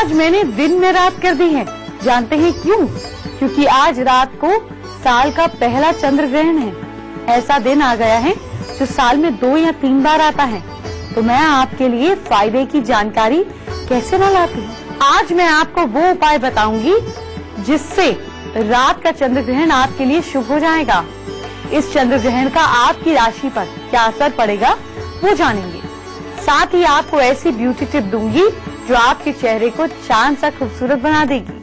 आज मैंने दिन में रात कर दी है। जानते हैं क्यों? क्योंकि आज रात को साल का पहला चंद्र ग्रहण है। ऐसा दिन आ गया है जो साल में 2 या 3 बार आता है। तो मैं आपके लिए फायदे की जानकारी कैसे न लाती। आज मैं आपको वो उपाय बताऊंगी जिससे रात का चंद्र ग्रहण आपके लिए शुभ हो जाएगा। इस चंद्र ग्रहण का आपकी राशि पर क्या असर पड़ेगा वो जानेंगे। साथ ही आपको ऐसी ब्यूटी टिप दूंगी जो आपके चेहरे को चांद सा खूबसूरत बना देगी।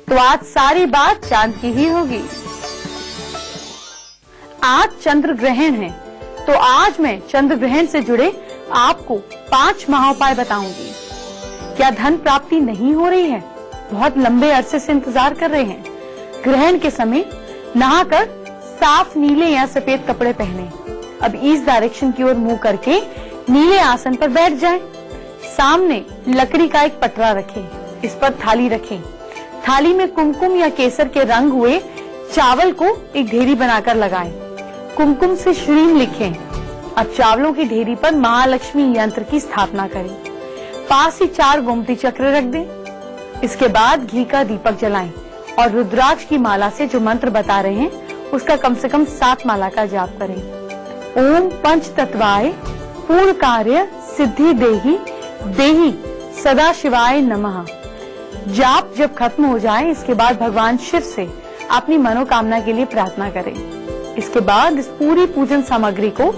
तो आज सारी बात चांद की ही होगी। आज चंद्र ग्रहण है, तो आज मैं चंद्र ग्रहण से जुड़े आपको 5 महाउपाय बताऊंगी। क्या धन प्राप्ति नहीं हो रही है? बहुत लंबे अरसे से इंतजार कर रहे हैं? ग्रहण के समय नहाकर साफ नीले या सफेद कपड़े पहने। अब ईस्ट डायरेक्शन की ओर मुंह करके नीले आसन पर बैठ जाएं। सामने लकड़ी का एक पटरा रखें, इस पर थाली रखें। थाली में कुमकुम या केसर के रंग हुए चावल को एक ढेरी बनाकर लगाएं। कुमकुम से श्रीम लिखें। अब चावलों की ढेरी पर महालक्ष्मी यंत्र की स्थापना करें। पास ही 4 गोमती चक्र रख दें। इसके बाद घी का दीपक जलाएं और रुद्राक्ष की माला से जो मंत्र बता रहे हैं उसका कम से कम 7 माला का जाप करें। ओम पंच तत्वाय पूर्ण कार्य सिद्धि देहि देहि सदा शिवाय नमः। जाप जब खत्म हो जाए इसके बाद भगवान शिव से अपनी मनोकामना के लिए प्रार्थना करें। इसके बाद इस पूरी पूजन सामग्री को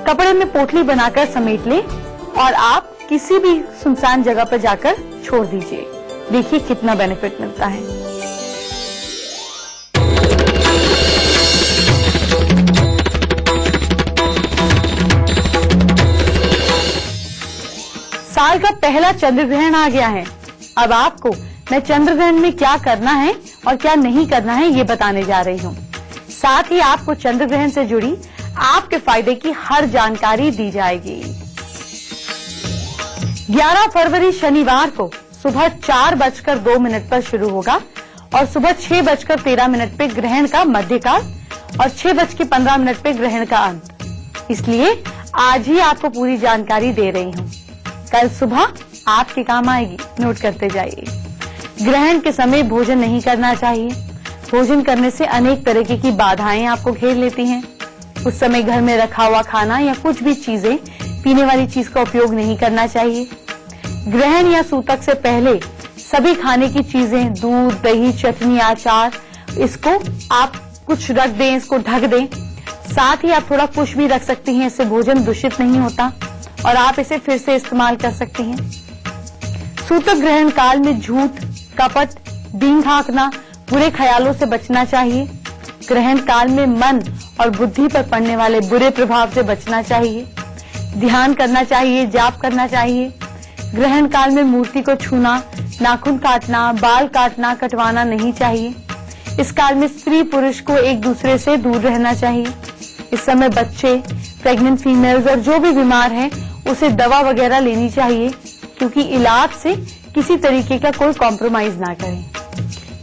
कपड़े में पोटली बनाकर समेट लें और आप किसी भी सुनसान जगह पर जाकर छोड़ दीजिए। देखिए कितना बेनिफिट मिलता है। साल का पहला चंद्र ग्रहण आ गया है। अब आपको मैं चंद्र ग्रहण में क्या करना है और क्या नहीं करना है ये बताने जा रही हूँ। साथ ही आपको चंद्र ग्रहण से जुड़ी आपके फायदे की हर जानकारी दी जाएगी। 11 फरवरी शनिवार को सुबह 4:02 पर शुरू होगा और सुबह 6:13 पे ग्रहण का मध्यकाल और 6:15 पे ग्रहण का अंत। इसलिए आज ही आपको पूरी जानकारी दे रही हूँ। कल सुबह आपके काम आएगी, नोट करते जाइए। ग्रहण के समय भोजन नहीं करना चाहिए। भोजन करने से अनेक तरीके की बाधाएं आपको घेर लेती हैं। उस समय घर में रखा हुआ खाना या कुछ भी चीजें पीने वाली चीज का उपयोग नहीं करना चाहिए। ग्रहण या सूतक से पहले सभी खाने की चीजें दूध, दही, चटनी, अचार इसको आप कुछ रख दें, इसको ढक दें। साथ ही आप थोड़ा कुछ भी रख सकती हैं, इससे भोजन दूषित नहीं होता और आप इसे फिर से इस्तेमाल कर सकती हैं। सूतक ग्रहण काल में झूठ, कपट, डींग हाँकना, बुरे ख्यालों से बचना चाहिए। ग्रहण काल में मन और बुद्धि पर पड़ने वाले बुरे प्रभाव से बचना चाहिए। ध्यान करना चाहिए, जाप करना चाहिए। ग्रहण काल में मूर्ति को छूना, नाखून काटना, बाल काटना, कटवाना नहीं चाहिए। इस काल में स्त्री पुरुष को एक दूसरे से दूर रहना चाहिए। इस समय बच्चे, प्रेग्नेंट फीमेल्स और जो भी बीमार हैं उसे दवा वगैरह लेनी चाहिए, क्योंकि इलाज से किसी तरीके का कोई कॉम्प्रोमाइज ना करें।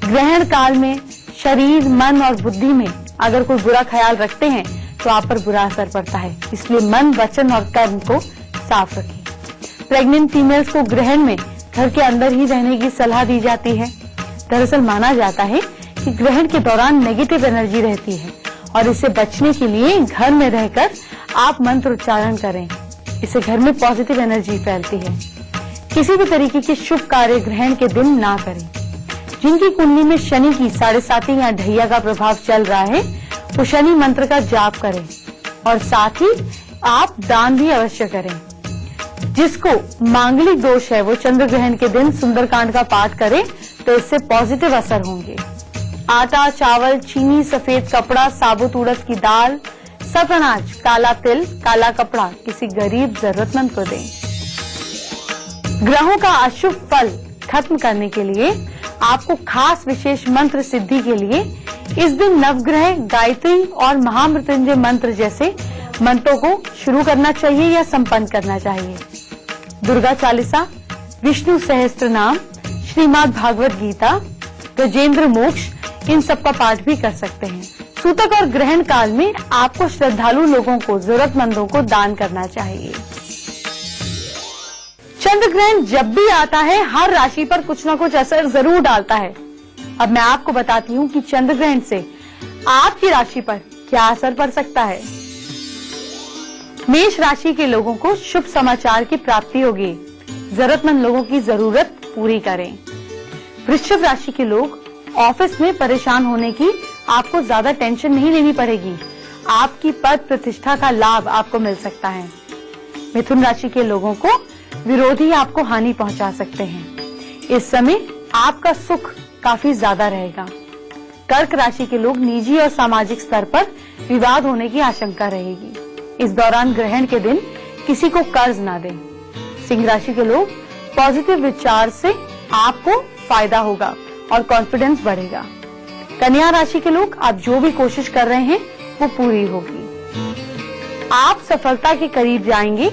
ग्रहण काल में शरीर, मन और बुद्धि में अगर कोई बुरा ख्याल रखते हैं तो आप पर बुरा असर पड़ता है। इसलिए मन, वचन और कर्म को साफ रखें। प्रेग्नेंट फीमेल्स को ग्रहण में घर के अंदर ही रहने की सलाह दी जाती है। दरअसल माना जाता है कि ग्रहण के दौरान नेगेटिव एनर्जी रहती है और इससे बचने के लिए घर में रहकर आप मंत्र उच्चारण करें। इससे घर में पॉजिटिव एनर्जी फैलती है। किसी भी तरीके के शुभ कार्य ग्रहण के दिन ना करें। जिनकी कुंडली में शनि की 7.5 या ढैया का प्रभाव चल रहा है वो शनि मंत्र का जाप करें और साथ ही आप दान भी अवश्य करें। जिसको मांगलिक दोष है वो चंद्र ग्रहण के दिन सुंदरकांड का पाठ करे तो इससे पॉजिटिव असर होंगे। आटा, चावल, चीनी, सफेद कपड़ा, साबुत उड़द की दाल, सब अनाज, काला तिल, काला कपड़ा किसी गरीब जरूरतमंद को दें। ग्रहों का अशुभ फल खत्म करने के लिए आपको खास विशेष मंत्र सिद्धि के लिए इस दिन नवग्रह, गायत्री और महामृत्युंजय मंत्र जैसे मंत्रों को शुरू करना चाहिए या संपन्न करना चाहिए। दुर्गा चालीसा, विष्णु सहस्त्र नाम, श्रीमद् भागवत गीता, गजेंद्र मोक्ष इन सब का पाठ भी कर सकते हैं। सूतक और ग्रहण काल में आपको श्रद्धालु लोगों को, जरूरतमंदों को दान करना चाहिए। चंद्र ग्रहण जब भी आता है हर राशि पर कुछ ना कुछ असर जरूर डालता है। अब मैं आपको बताती हूँ कि चंद्र ग्रहण से आपकी राशि पर क्या असर पड़ सकता है। मेष राशि के लोगों को शुभ समाचार की प्राप्ति होगी। जरूरतमंद लोगों की जरूरत पूरी करें। वृश्चिक राशि के लोग ऑफिस में परेशान होने की आपको ज्यादा टेंशन नहीं लेनी पड़ेगी। आपकी पद प्रतिष्ठा का लाभ आपको मिल सकता है। मिथुन राशि के लोगों को विरोधी आपको हानि पहुंचा सकते हैं। इस समय आपका सुख काफी ज्यादा रहेगा। कर्क राशि के लोग निजी और सामाजिक स्तर पर विवाद होने की आशंका रहेगी। इस दौरान ग्रहण के दिन किसी को कर्ज ना दें। सिंह राशि के लोग पॉजिटिव विचार से आपको फायदा होगा और कॉन्फिडेंस बढ़ेगा। कन्या राशि के लोग आप जो भी कोशिश कर रहे हैं वो पूरी होगी। आप सफलता के करीब जाएंगे।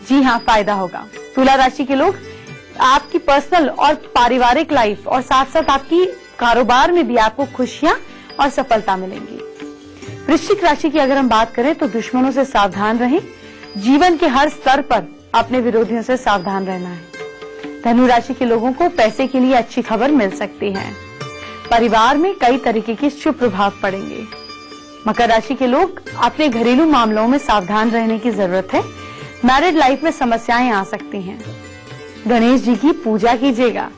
जी हाँ, फायदा होगा। तुला राशि के लोग आपकी पर्सनल और पारिवारिक लाइफ और साथ साथ आपकी कारोबार में भी आपको खुशियां और सफलता मिलेंगी। वृश्चिक राशि की अगर हम बात करें तो दुश्मनों से सावधान रहें। जीवन के हर स्तर पर अपने विरोधियों से सावधान रहना है। धनु राशि के लोगों को पैसे के लिए अच्छी खबर मिल सकती है। परिवार में कई तरीके के शुभ प्रभाव पड़ेंगे। मकर राशि के लोग अपने घरेलू मामलों में सावधान रहने की जरूरत है। मैरिड लाइफ में समस्याएं आ सकती हैं। गणेश जी की पूजा कीजिएगा।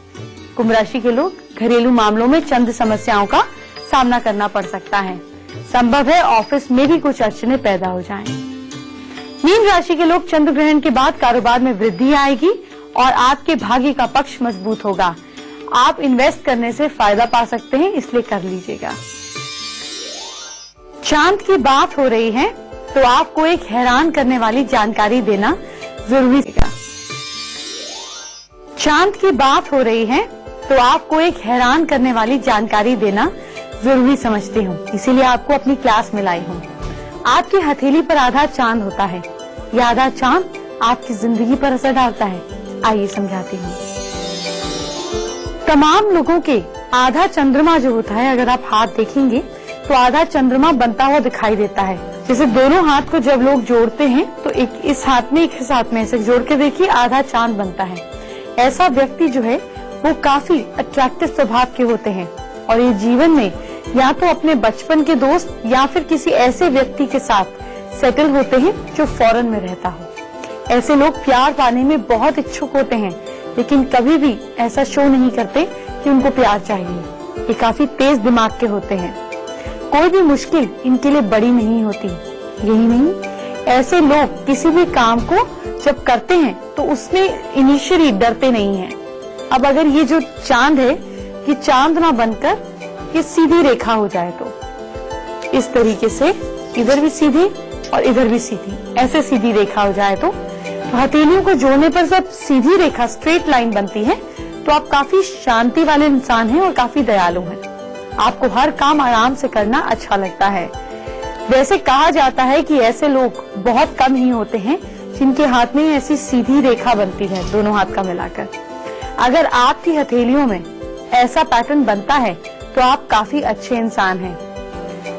कुंभ राशि के लोग घरेलू मामलों में चंद समस्याओं का सामना करना पड़ सकता है। संभव है ऑफिस में भी कुछ अड़चने पैदा हो जाएं। मीन राशि के लोग चंद्र ग्रहण के बाद कारोबार में वृद्धि आएगी और आपके भाग्य का पक्ष मजबूत होगा। आप इन्वेस्ट करने से फायदा पा सकते हैं, इसलिए कर लीजिएगा। चांद की बात हो रही है तो आपको एक हैरान करने वाली जानकारी देना जरूरी है। चांद की बात हो रही है तो आपको एक हैरान करने वाली जानकारी देना जरूरी समझती हूँ, इसीलिए आपको अपनी क्लास में लाई हूँ। आपकी हथेली पर आधा चांद होता है। यह आधा चांद आपकी जिंदगी पर असर डालता है। आइए समझाती हूँ। तमाम लोगों के आधा चंद्रमा जो होता है, अगर आप हाथ देखेंगे तो आधा चंद्रमा बनता हुआ दिखाई देता है। जैसे दोनों हाथ को जब लोग जोड़ते हैं तो एक इस हाथ में एक इस हाथ में ऐसे जोड़ के देखिए आधा चांद बनता है। ऐसा व्यक्ति जो है वो काफी अट्रैक्टिव स्वभाव के होते हैं और ये जीवन में या तो अपने बचपन के दोस्त या फिर किसी ऐसे व्यक्ति के साथ सेटल होते हैं जो फॉरेन में रहता हो। ऐसे लोग प्यार पाने में बहुत इच्छुक होते हैं, लेकिन कभी भी ऐसा शो नहीं करते कि उनको प्यार चाहिए। ये काफी तेज दिमाग के होते हैं। कोई भी मुश्किल इनके लिए बड़ी नहीं होती। यही नहीं, ऐसे लोग किसी भी काम को जब करते हैं तो उसमें इनिशियली डरते नहीं हैं। अब अगर ये जो चांद है ये चांद ना बनकर ये सीधी रेखा हो जाए तो इस तरीके से इधर भी सीधी और इधर भी सीधी, ऐसे सीधी रेखा हो जाए तो हथेलियों को जोड़ने पर जब सीधी रेखा स्ट्रेट लाइन बनती है तो आप काफी शांति वाले इंसान हैं और काफी दयालु हैं। आपको हर काम आराम से करना अच्छा लगता है। वैसे कहा जाता है कि ऐसे लोग बहुत कम ही होते हैं जिनके हाथ में ऐसी सीधी रेखा बनती है दोनों हाथ का मिलाकर। अगर आपकी हथेलियों में ऐसा पैटर्न बनता है तो आप काफी अच्छे इंसान हैं।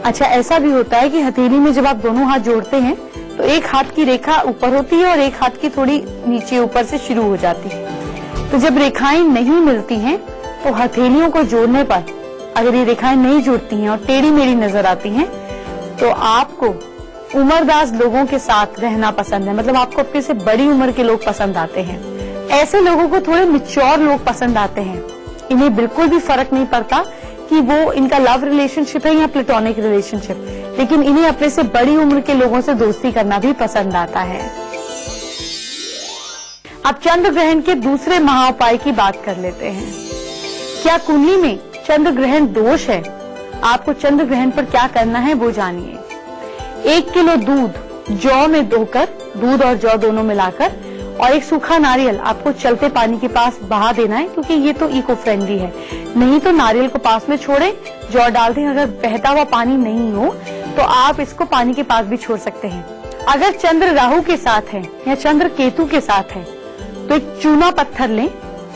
अच्छा, ऐसा भी होता है कि हथेली में जब आप दोनों हाथ जोड़ते हैं तो एक हाथ की रेखा ऊपर होती है और एक हाथ की थोड़ी नीचे ऊपर से शुरू हो जाती है। तो जब रेखाएं नहीं मिलती हैं तो हथेलियों को जोड़ने पर अगर ये रेखाएं नहीं जुड़ती हैं और टेढ़ी मेढ़ी नजर आती हैं तो आपको उम्रदाज लोगों के साथ रहना पसंद है। मतलब आपको अपने से बड़ी उम्र के लोग पसंद आते हैं। ऐसे लोगों को थोड़े मैच्योर लोग पसंद आते हैं। इन्हें बिल्कुल भी फर्क नहीं पड़ता कि वो इनका लव रिलेशनशिप है या प्लेटोनिक रिलेशनशिप, लेकिन इन्हें अपने से बड़ी उम्र के लोगों से दोस्ती करना भी पसंद आता है। अब चंद्र ग्रहण के दूसरे महाउपाय की बात कर लेते हैं। क्या कुंडली में चंद्र ग्रहण दोष है? आपको चंद्र ग्रहण पर क्या करना है वो जानिए। 1 किलो दूध जौ में धोकर, दूध और जौ दोनों मिलाकर, और एक सूखा नारियल आपको चलते पानी के पास बहा देना है, क्योंकि ये तो इको फ्रेंडली है। नहीं तो नारियल को पास में छोड़े, जौ डाल दें। अगर बहता हुआ पानी नहीं हो तो आप इसको पानी के पास भी छोड़ सकते हैं। अगर चंद्र राहु के साथ है या चंद्र केतु के साथ है तो एक चूना पत्थर लें,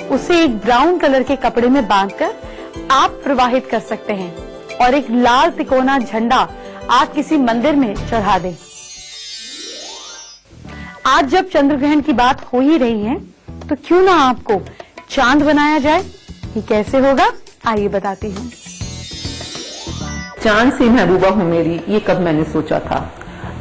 उसे एक ब्राउन कलर के कपड़े में बांधकर आप प्रवाहित कर सकते हैं और एक लाल तिकोना झंडा आप किसी मंदिर में चढ़ा दें। आज जब चंद्र ग्रहण की बात हो ही रही है तो क्यों ना आपको चांद बनाया जाए। ये कैसे होगा, आइए बताती हूँ। चांद सी महबूबा हो मेरी, ये कब मैंने सोचा था।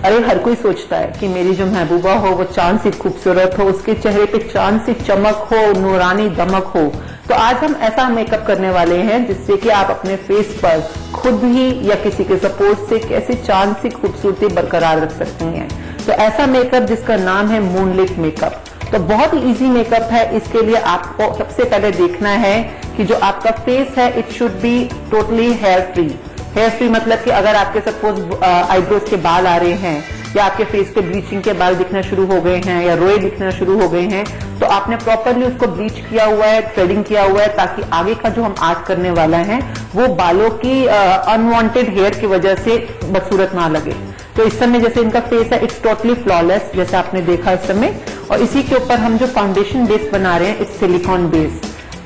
अरे हर कोई सोचता है कि मेरी जो महबूबा हो वो चांद सी खूबसूरत हो, उसके चेहरे पे चांद सी चमक हो, नूरानी दमक हो। तो आज हम ऐसा मेकअप करने वाले हैं जिससे कि आप अपने फेस पर खुद ही या किसी के सपोर्ट से कैसे चांद सी खूबसूरती बरकरार रख सकती हैं। तो ऐसा मेकअप जिसका नाम है मूनलाइट मेकअप। तो बहुत ही इजी मेकअप है। इसके लिए आपको सबसे पहले देखना है कि जो आपका फेस है it should be totally hair free. Hair free मतलब कि अगर आपके सपोज आईब्रोज के बाल आ रहे हैं या आपके फेस पे ब्लीचिंग के बाल दिखना शुरू हो गए हैं या रोए दिखना शुरू हो गए हैं, तो आपने प्रॉपरली उसको ब्लीच किया हुआ है, थ्रेडिंग किया हुआ है, ताकि आगे का जो हम आर्ट करने वाला है वो बालों की अनवांटेड हेयर की वजह से बदसूरत ना लगे। तो इस समय जैसे इनका फेस है इट्स टोटली फ्लॉलेस, जैसे आपने देखा इस समय। और इसी के ऊपर हम जो फाउंडेशन बेस बना रहे हैं इट्स सिलिकॉन बेस।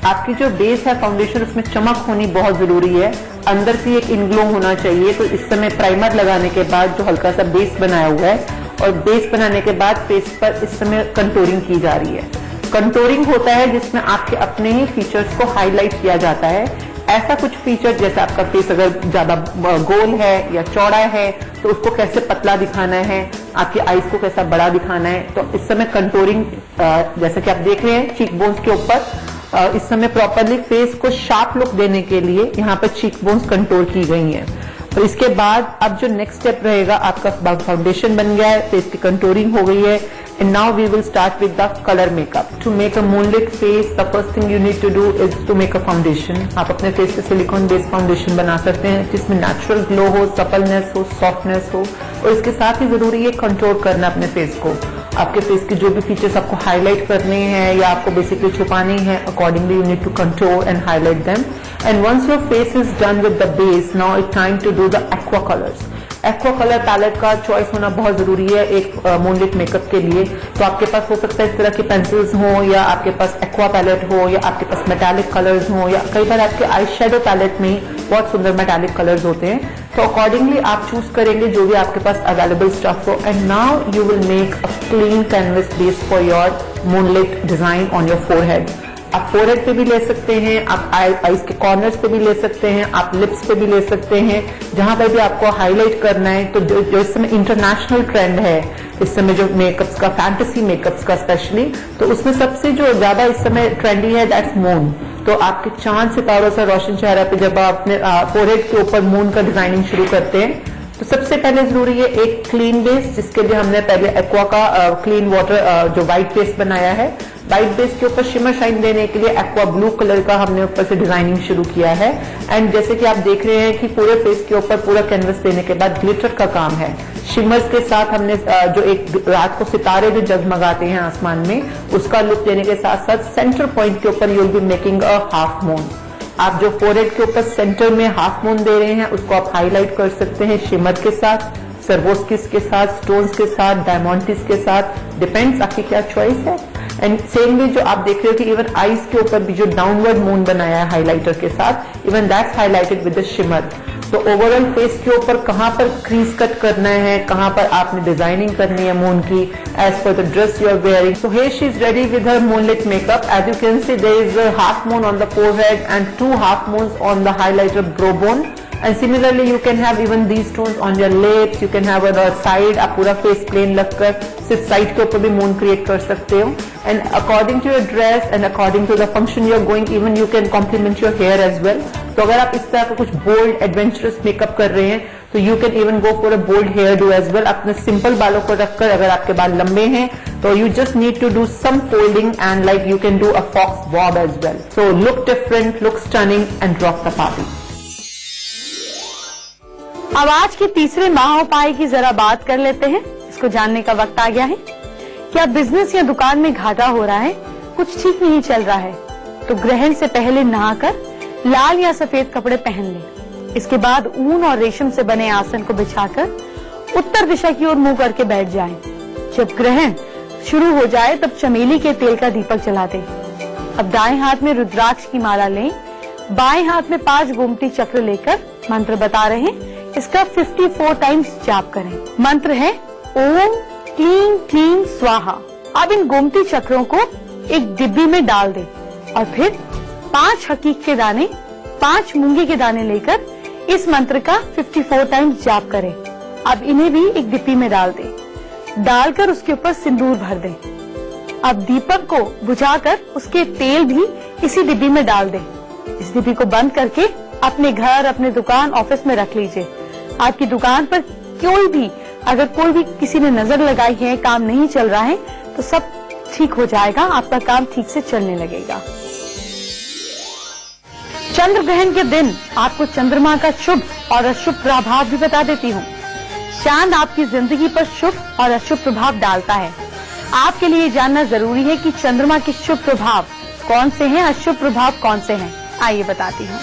आपकी जो बेस है फाउंडेशन, उसमें चमक होनी बहुत जरूरी है, अंदर से एक इनग्लो होना चाहिए। तो इस समय प्राइमर लगाने के बाद जो हल्का सा बेस बनाया हुआ है, और बेस बनाने के बाद फेस पर इस समय कंटूरिंग की जा रही है। कंटूरिंग होता है जिसमें आपके अपने ही फीचर्स को हाईलाइट किया जाता है। ऐसा कुछ फीचर जैसे आपका फेस अगर ज्यादा गोल है या चौड़ा है तो उसको कैसे पतला दिखाना है, आपकी आईज को कैसा बड़ा दिखाना है। तो इस समय कंटूरिंग जैसे कि आप देख रहे हैं चीक बोन्स के ऊपर, इस समय प्रॉपरली फेस को शार्प लुक देने के लिए यहाँ पर चीक बोन्स कंटूर की गई हैं। और इसके बाद अब जो नेक्स्ट स्टेप रहेगा, आपका फाउंडेशन बन गया है, फेस की कंटूरिंग हो गई है, and now we will start with the colour makeup. To make a moonlight face the first thing you need to do is to make a foundation. आप अपने फेस पे सिलिकॉन बेस्ड फाउंडेशन बना सकते हैं जिसमें नेचुरल ग्लो हो, suppleness हो, softness हो, और इसके साथ ही जरूरी है कंट्रोल करना अपने फेस को। आपके फेस के जो भी फीचर्स आपको हाईलाइट करने हैं या आपको बेसिकली छुपाने हैं, accordingly you need to control and highlight them. And once your face is done with the base, now it's time to do the aqua colours. Aqua colour palette का choice होना बहुत जरूरी है एक मूनलाइट मेकअप के लिए। तो आपके पास हो सकता है इस तरह की पेंसिल्स हो, या आपके पास एक्वा पैलेट हो, या आपके पास मेटालिक कलर्स हो, या कई बार आपके आई शेडो पैलेट में बहुत सुंदर मेटालिक कलर्स होते हैं। तो अकॉर्डिंगली आप चूज करेंगे जो भी आपके पास अवेलेबल स्टफ हो। And now you will make a clean canvas base for your moonlight design on your forehead. आप फोरहेड पे भी ले सकते हैं, आप आईज के कॉर्नर्स पे भी ले सकते हैं, आप लिप्स पे भी ले सकते हैं, जहां पर भी आपको हाईलाइट करना है। तो जो इस समय इंटरनेशनल ट्रेंड है इस समय जो मेकअप्स का, फैंटेसी मेकअप्स का स्पेशली, तो उसमें सबसे जो ज्यादा इस समय ट्रेंडी है दैट्स मून। तो आपके चांद सितारों से रोशन चेहरा पे जब आप अपने फोरहेड के ऊपर मून का डिजाइनिंग शुरू करते हैं, तो सबसे पहले जरूरी है एक क्लीन बेस, जिसके लिए हमने पहले एक्वा का क्लीन वाटर जो व्हाइट बेस बनाया है। व्हाइट बेस के ऊपर शिमर शाइन देने के लिए एक्वा ब्लू कलर का हमने ऊपर से डिजाइनिंग शुरू किया है। एंड जैसे कि आप देख रहे हैं कि पूरे फेस के ऊपर पूरा कैनवस देने के बाद ग्लिटर का काम है। शिमर्स के साथ हमने जो एक रात को सितारे जो जगमगाते हैं आसमान में, उसका लुक देने के साथ साथ सेंटर पॉइंट के ऊपर you will be making a half moon. आप जो फोरहेड के ऊपर सेंटर में हाफ मून दे रहे हैं उसको आप हाईलाइट कर सकते हैं शिमर के साथ, सर्वोस्किस के साथ, स्टोन्स के साथ, डायमंड्स के साथ, डिपेंड्स आपकी क्या चॉइस है। एंड सेम वे जो आप देख रहे हो कि इवन आईज के ऊपर भी जो डाउनवर्ड मून बनाया है हाइलाइटर के साथ, even that's highlighted with the shimmer. तो ओवरऑल फेस के ऊपर कहां पर क्रीज कट करना है, कहां पर आपने डिजाइनिंग करनी है मून की, as per the dress you are wearing. So here she is ready with her moonlight makeup. As you can see there is a half moon on the forehead and 2 half moons on the highlighter brow bone. And similarly you can have even these stones on your lips, you can have on the side, आप पूरा face plane लगकर सिर्फ side के ऊपर भी moon create कर सकते हो। And according to your dress and according to the function you are going, even you can complement your hair as well. तो अगर आप इस तरह का कुछ बोल्ड एडवेंचरस मेकअप कर रहे हैं तो you can even go for a bold hairdo as well. अपने सिंपल बालों को रखकर अगर आपके बाल लंबे हैं तो you just need to do some folding and like you can do a faux bob as well. So look different, look stunning and rock the party. अब आज के तीसरे महाउपाय की जरा बात कर लेते हैं। इसको जानने का वक्त आ गया है। क्या बिजनेस या दुकान में घाटा हो रहा है, कुछ ठीक नहीं चल रहा है, तो ग्रहण से पहले नहाकर लाल या सफेद कपड़े पहन लें। इसके बाद ऊन और रेशम से बने आसन को बिछाकर उत्तर दिशा की ओर मुंह करके बैठ जाएं। जब ग्रहण शुरू हो जाए तब चमेली के तेल का दीपक जला दें। अब दाएं हाथ में रुद्राक्ष की माला लें, बाएं हाथ में 5 गोमती चक्र लेकर मंत्र बता रहे हैं, इसका 54 टाइम्स जाप करें। मंत्र है ओम क्लीं क्लीं स्वाहा। अब इन गोमती चक्रों को एक डिब्बी में डाल दे और फिर 5 हकीक के दाने, 5 मूंगे के दाने लेकर इस मंत्र का 54 टाइम्स जाप करें। अब इन्हें भी एक डिब्बी में डाल दे, डालकर उसके ऊपर सिंदूर भर दे। अब दीपक को बुझाकर उसके तेल भी इसी डिब्बी में डाल दे। इस डिब्बी को बंद करके अपने घर, अपने दुकान, ऑफिस में रख लीजिए। आपकी दुकान पर अगर कोई भी किसी ने नजर लगाई है, काम नहीं चल रहा है, तो सब ठीक हो जाएगा, आपका काम ठीक से चलने लगेगा। चंद्र ग्रहण के दिन आपको चंद्रमा का शुभ और अशुभ प्रभाव भी बता देती हूँ। चांद आपकी जिंदगी पर शुभ और अशुभ प्रभाव डालता है। आपके लिए जानना जरूरी है कि चंद्रमा के शुभ प्रभाव कौन से हैं, अशुभ प्रभाव कौन से हैं। आइए बताती हूँ।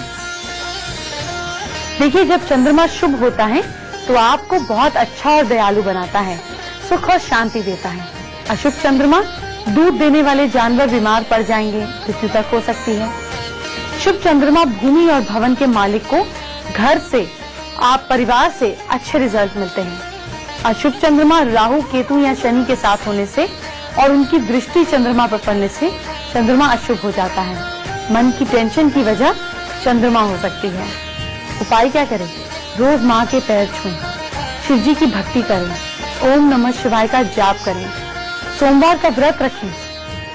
देखिए, जब चंद्रमा शुभ होता है तो आपको बहुत अच्छा और दयालु बनाता है, सुख और शांति देता है। अशुभ चंद्रमा दूध देने वाले जानवर बीमार पड़ जाएंगे, मृत्यु तक हो सकती है। शुभ चंद्रमा भूमि और भवन के मालिक को घर से, आप परिवार से अच्छे रिजल्ट मिलते हैं। अशुभ चंद्रमा राहु, केतु या शनि के साथ होने से और उनकी दृष्टि चंद्रमा पर पड़ने से चंद्रमा अशुभ हो जाता है। मन की टेंशन की वजह चंद्रमा हो सकती है। उपाय क्या करें? रोज माँ के पैर छुएं, शिव जी की भक्ति करें, ओम नमः शिवाय का जाप करें, सोमवार का व्रत रखें,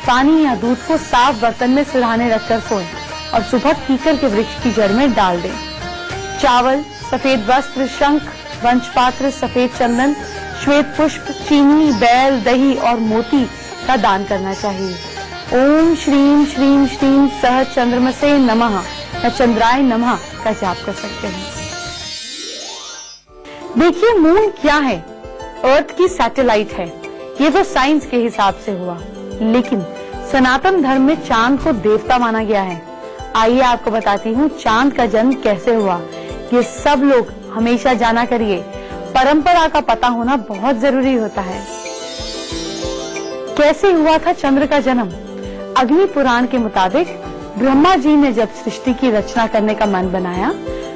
पानी या दूध को साफ बर्तन में सिरहाने रखकर सोएं और सुबह कीकर के वृक्ष की जड़ में डाल दें। चावल, सफेद वस्त्र, शंख, वंशपात्र, सफेद चंदन, श्वेत पुष्प, चीनी, बैल, दही और मोती का दान करना चाहिए। ओम श्रीम श्रीम श्रीम सह चंद्रमसे नमः या चंद्राय नमः का जाप कर सकते हैं। देखिए, मून क्या है? अर्थ की सैटेलाइट है। ये तो साइंस के हिसाब से हुआ, लेकिन सनातन धर्म में चांद को देवता माना गया है। आइए आपको बताती हूँ चांद का जन्म कैसे हुआ। ये सब लोग हमेशा जाना करिए, परंपरा का पता होना बहुत जरूरी होता है। कैसे हुआ था चंद्र का जन्म? अग्नि पुराण के मुताबिक ब्रह्मा जी ने जब सृष्टि की रचना करने का मन बनाया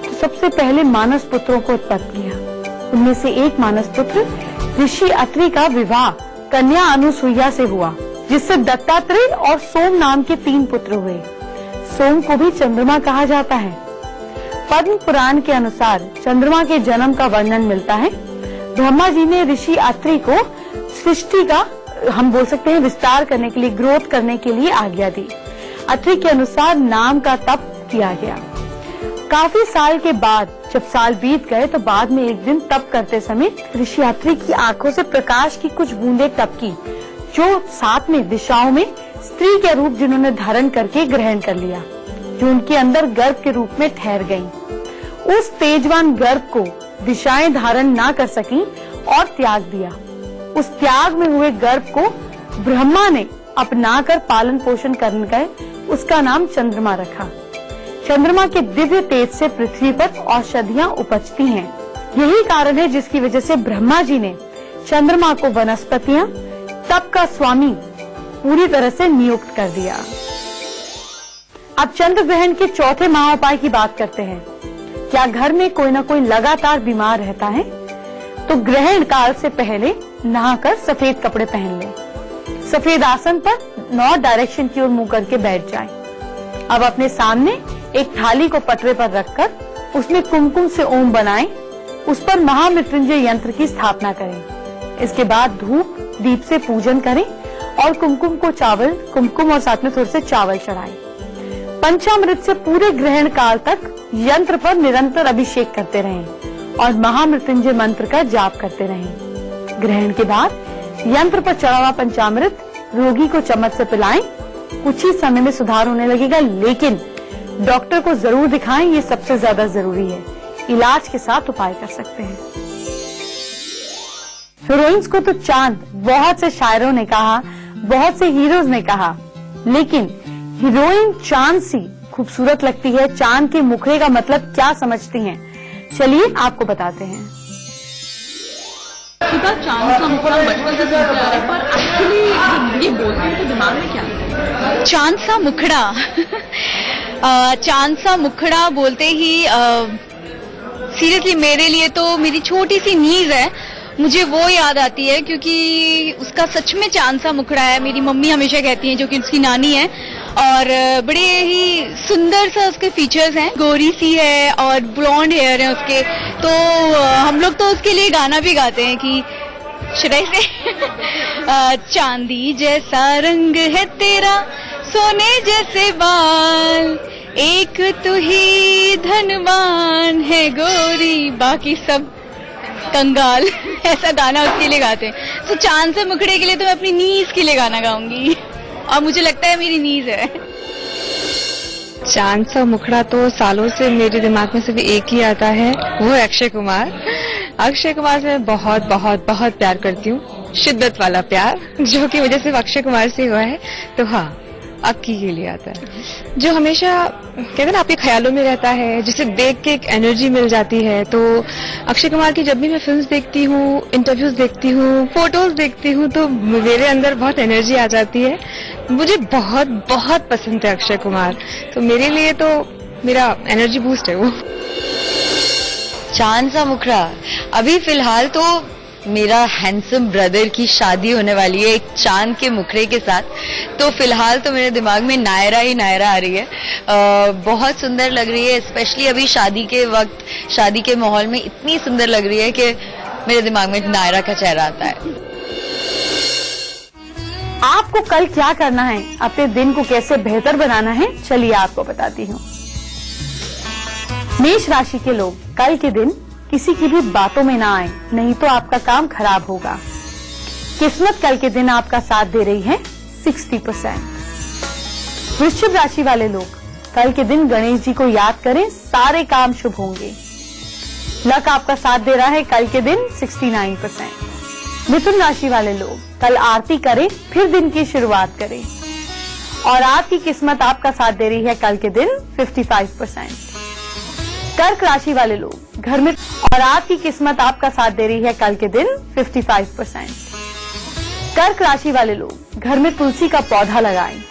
तो सबसे पहले मानस पुत्रों को उत्पन्न किया। उनमें से एक मानस पुत्र ऋषि अत्रि का विवाह कन्या अनुसुईया से हुआ, जिससे दत्तात्रेय और सोम नाम के 3 पुत्र हुए। सोम को भी चंद्रमा कहा जाता है। पद्म पुराण के अनुसार चंद्रमा के जन्म का वर्णन मिलता है। ब्रह्मा जी ने ऋषि अत्रि को सृष्टि का, हम बोल सकते हैं, विस्तार करने के लिए, ग्रोथ करने के लिए आज्ञा दी। अत्रि के अनुसार नाम का तप किया गया। काफी साल के बाद जब साल बीत गए तो बाद में एक दिन तप करते समय ऋषि अत्रि की आंखों से प्रकाश की कुछ बूंदें टपकी, जो 7 में दिशाओं में स्त्री के रूप जिन्होंने धारण करके ग्रहण कर लिया, जो उनके अंदर गर्भ के रूप में ठहर गयी। उस तेजवान गर्भ को दिशाएं धारण ना कर सकी और त्याग दिया। उस त्याग में हुए गर्भ को ब्रह्मा ने अपना कर पालन पोषण करने गए, उसका नाम चंद्रमा रखा। चंद्रमा के दिव्य तेज से पृथ्वी पर औषधियां उपजती हैं। यही कारण है जिसकी वजह से ब्रह्मा जी ने चंद्रमा को वनस्पतियां, तप का स्वामी पूरी तरह से नियुक्त कर दिया। अब चंद्र ग्रहण के चौथे महाउपाय की बात करते हैं। क्या घर में कोई न कोई लगातार बीमार रहता है तो ग्रहण काल से पहले नहाकर सफेद कपड़े पहन लें। सफेद आसन पर नॉर्थ डायरेक्शन की ओर मुंह करके बैठ जाएं। अब अपने सामने एक थाली को पटरे पर रखकर उसमें कुमकुम से ओम बनाएं, उस पर महामृत्युंजय यंत्र की स्थापना करें। इसके बाद धूप दीप से पूजन करें और कुमकुम और साथ में थोड़े से चावल चढ़ाएं। पंचामृत से पूरे ग्रहण काल तक यंत्र पर निरंतर अभिषेक करते रहें और महामृत्युंजय मंत्र का जाप करते रहें। ग्रहण के बाद यंत्र पर चढ़ा हुआ पंचामृत रोगी को चम्मच से पिलाएं। कुछ ही समय में सुधार होने लगेगा, लेकिन डॉक्टर को जरूर दिखाएं, ये सबसे ज्यादा जरूरी है। इलाज के साथ उपाय कर सकते हैं। हीरोइंस को तो चांद बहुत से शायरों ने कहा, बहुत से हीरोज ने कहा, लेकिन हीरोइन चांद सी खूबसूरत लगती है। चांद के मुखड़े का मतलब क्या समझती हैं? चलिए आपको बताते हैं। चांद सा मुखड़ा बचपन से सुनते आ रहे, पर एक्चुअली ये बोलते हैं तो दिमाग में क्या है? चांद सा मुखड़ा चांद सा मुखड़ा बोलते ही सीरियसली मेरे लिए तो मेरी छोटी सी नीज है मुझे वो याद आती है क्योंकि उसका सच में चांद सा मुखड़ा है। मेरी मम्मी हमेशा कहती हैं, जो कि उसकी नानी है, और बड़े ही सुंदर सा उसके फीचर्स हैं। गोरी सी है और ब्लॉन्ड हेयर है उसके। तो हम लोग तो उसके लिए गाना भी गाते हैं कि शुरू से चांदी जैसा रंग है तेरा, सोने जैसे बाल, एक तू ही धनवान है गोरी, बाकी सब कंगाल। ऐसा गाना उसके लिए गाते हैं। तो चांद से मुखड़े के लिए तो मैं अपनी नीज के लिए गाना गाऊंगी, और मुझे लगता है मेरी नीज है। चांद सा मुखड़ा तो सालों से मेरे दिमाग में सिर्फ एक ही आता है, वो है अक्षय कुमार। अक्षय कुमार से मैं बहुत बहुत बहुत प्यार करती हूँ, शिद्दत वाला प्यार, जो कि मुझे सिर्फ अक्षय कुमार से हुआ है। तो हाँ, अक्की के लिए आता है, जो हमेशा कहते हैं ना आपके ख्यालों में रहता है, जिसे देख के एक एनर्जी मिल जाती है। तो अक्षय कुमार की जब भी मैं फिल्म्स देखती हूँ, इंटरव्यूज देखती हूँ, फोटोज देखती हूँ, तो मेरे अंदर बहुत एनर्जी आ जाती है। मुझे बहुत बहुत पसंद है अक्षय कुमार, तो मेरे लिए तो मेरा एनर्जी बूस्ट है वो। चांद सा मुखड़ा, अभी फिलहाल तो मेरा हैंडसम ब्रदर की शादी होने वाली है एक चांद के मुखड़े के साथ, तो फिलहाल तो मेरे दिमाग में नायरा ही नायरा आ रही है। बहुत सुंदर लग रही है, स्पेशली अभी शादी के वक्त, शादी के माहौल में इतनी सुंदर लग रही है कि मेरे दिमाग में नायरा का चेहरा आता है। आपको कल क्या करना है, अपने दिन को कैसे बेहतर बनाना है, चलिए आपको बताती हूँ। मेष राशि के लोग, कल के दिन किसी की भी बातों में ना आए, नहीं तो आपका काम खराब होगा। किस्मत कल के दिन आपका साथ दे रही है 60%। वृश्चिक राशि वाले लोग, कल के दिन गणेश जी को याद करें, सारे काम शुभ होंगे। लक आपका साथ दे रहा है कल के दिन 69%। मिथुन राशि वाले लोग, कल आरती करें, फिर दिन की शुरुआत करें, और आपकी किस्मत आपका साथ दे रही है कल के दिन 55%। कर्क राशि वाले लोग, घर में, और आपकी किस्मत आपका साथ दे रही है कल के दिन 55%। कर्क राशि वाले लोग, घर में तुलसी का पौधा लगाएं,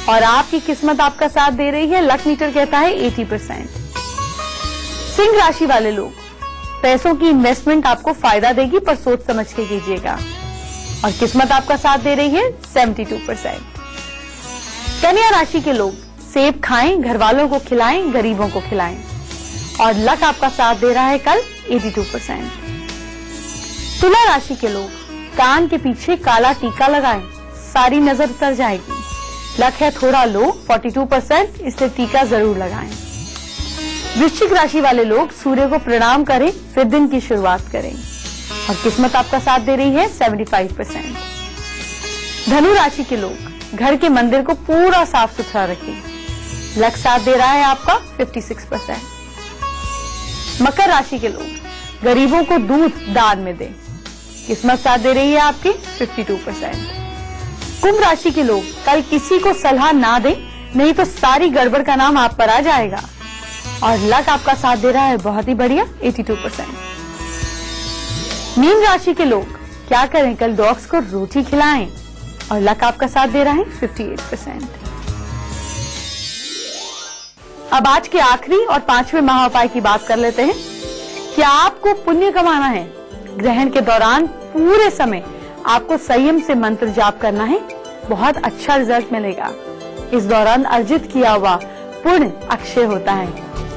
और आपकी किस्मत आपका साथ दे रही है, लक मीटर कहता है 80%। सिंह राशि वाले लोग, पैसों की इन्वेस्टमेंट आपको फायदा देगी, पर सोच समझ के कीजिएगा, और किस्मत आपका साथ दे रही है 72%। कन्या राशि के लोग, सेब खाएं, घर वालों को खिलाएं, गरीबों को खिलाएं, और लक आपका साथ दे रहा है कल 82%। तुला राशि के लोग, कान के पीछे काला टीका लगाएं, सारी नजर उतर जाएगी। लक है थोड़ा लो, 42%, इसलिए टीका जरूर लगाएं। वृश्चिक राशि वाले लोग, सूर्य को प्रणाम करें, फिर दिन की शुरुआत करें, और किस्मत आपका साथ दे रही है 75%। धनु राशि के लोग, घर के मंदिर को पूरा साफ सुथरा रखें, लक साथ दे रहा है आपका 56%। मकर राशि के लोग, गरीबों को दूध दान में दें, किस्मत साथ दे रही है आपकी 52%। कुंभ राशि के लोग, कल किसी को सलाह ना दें, नहीं तो सारी गड़बड़ का नाम आप पर आ जाएगा, और लक आपका साथ दे रहा है बहुत ही बढ़िया 82%। मीन राशि के लोग, क्या करें, कल डॉग्स को रोटी खिलाएं, और लक आपका साथ दे रहा है 58%। अब आज के आखिरी और 5वें महाउपाय की बात कर लेते हैं। क्या आपको पुण्य कमाना है? ग्रहण के दौरान पूरे समय आपको संयम से मंत्र जाप करना है, बहुत अच्छा रिजल्ट मिलेगा। इस दौरान अर्जित किया हुआ पुण्य अक्षय होता है।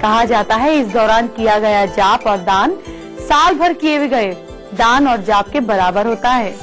कहा जाता है इस दौरान किया गया जाप और दान साल भर किए गए दान और जाप के बराबर होता है।